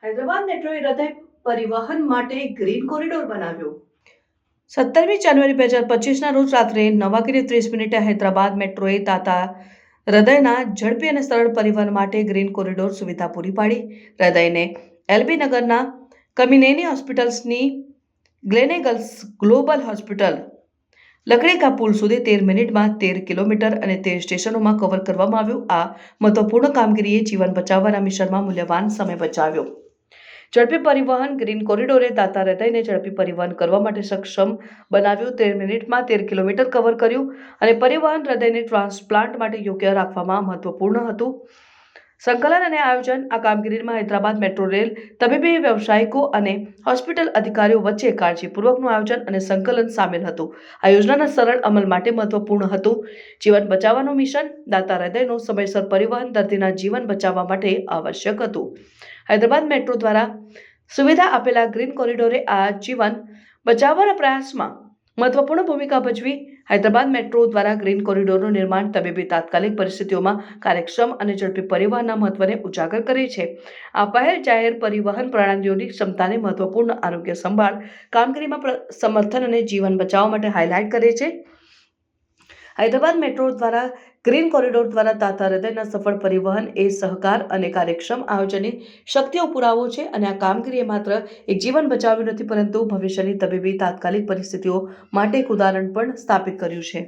હૈદરાબાદ મેટ્રોએ હૃદય પરિવહન માટે ગ્રીન કોરિડોર બનાવ્યો। 17મી જાન્યુઆરી 2025ના રોજ રાત્રે 9:30 હૈદરાબાદ મેટ્રોએ તાતા હૃદયના ઝડપી અને સરળ પરિવહન માટે ગ્રીન કોરિડોર સુવિધા પૂરી પાડી। હૃદયને એલબી નગરના કમિનેની હોસ્પિટલ્સની ગ્લેનેગલ્સ ગ્લોબલ હોસ્પિટલ લકડી કા પુલ સુધી 13 મિનિટમાં 13 કિલોમીટર અને 13 સ્ટેશનોમાં કવર કરવામાં આવ્યું। આ મહત્વપૂર્ણ કામગીરીએ જીવન બચાવવાના મિશનમાં મૂલ્યવાન સમય બચાવ્યો। ઝડપી પરિવહન ગ્રીન કોરિડોરે તાતા હૃદયને ઝડપી પરિવહન કરવા માટે સક્ષમ બનાવ્યું। 13 મિનિટમાં 13 કિલોમીટર કવર કર્યું અને પરિવહન હૃદયને ટ્રાન્સપ્લાન્ટ માટે યોગ્ય રાખવામાં મહત્વપૂર્ણ હતું। સંકલન અને આયોજન આ કામગીરીમાં હૈદરાબાદ મેટ્રો રેલ તબીબી વ્યવસાયિકો અને હોસ્પિટલ અધિકારીઓ વચ્ચે કાળજીપૂર્વકનું આયોજન અને સંકલન સામેલ હતું। આ યોજનાના સરળ અમલ માટે મહત્વપૂર્ણ હતું। જીવન બચાવવાનું મિશન દાતા હૃદયનો સમયસર પરિવહન દર્દીના જીવન બચાવવા માટે આવશ્યક હતું। હૈદરાબાદ મેટ્રો દ્વારા સુવિધા આપેલા ગ્રીન કોરિડોરે આ જીવન બચાવવાના પ્રયાસમાં મહત્વપૂર્ણ ભૂમિકા ભજવી। હૈદરાબાદ મેટ્રો દ્વારા ગ્રીન કોરિડોરનું નિર્માણ તબીબી તાત્કાલિક પરિસ્થિતિઓમાં કાર્યક્ષમ અને ઝડપી પરિવહનના મહત્વને ઉજાગર કરે છે। આ પહેલ જાહેર પરિવહન પ્રણાલીઓની ક્ષમતાને મહત્વપૂર્ણ આરોગ્ય સંભાળ કામગીરીમાં સમર્થન અને જીવન બચાવવા માટે હાઇલાઇટ કરે છે। હૈદરાબાદ મેટ્રો દ્વારા ગ્રીન કોરિડોર દ્વારા તાતા હૃદયના સફળ પરિવહન એ સહકાર અને કાર્યક્ષમ આયોજનની શક્તિનો પુરાવો છે અને આ કામગીરીએ માત્ર એક જીવન બચાવ્યું નથી પરંતુ ભવિષ્યની તબીબી તાત્કાલિક પરિસ્થિતિઓ માટે એક ઉદાહરણ પણ સ્થાપિત કર્યું છે।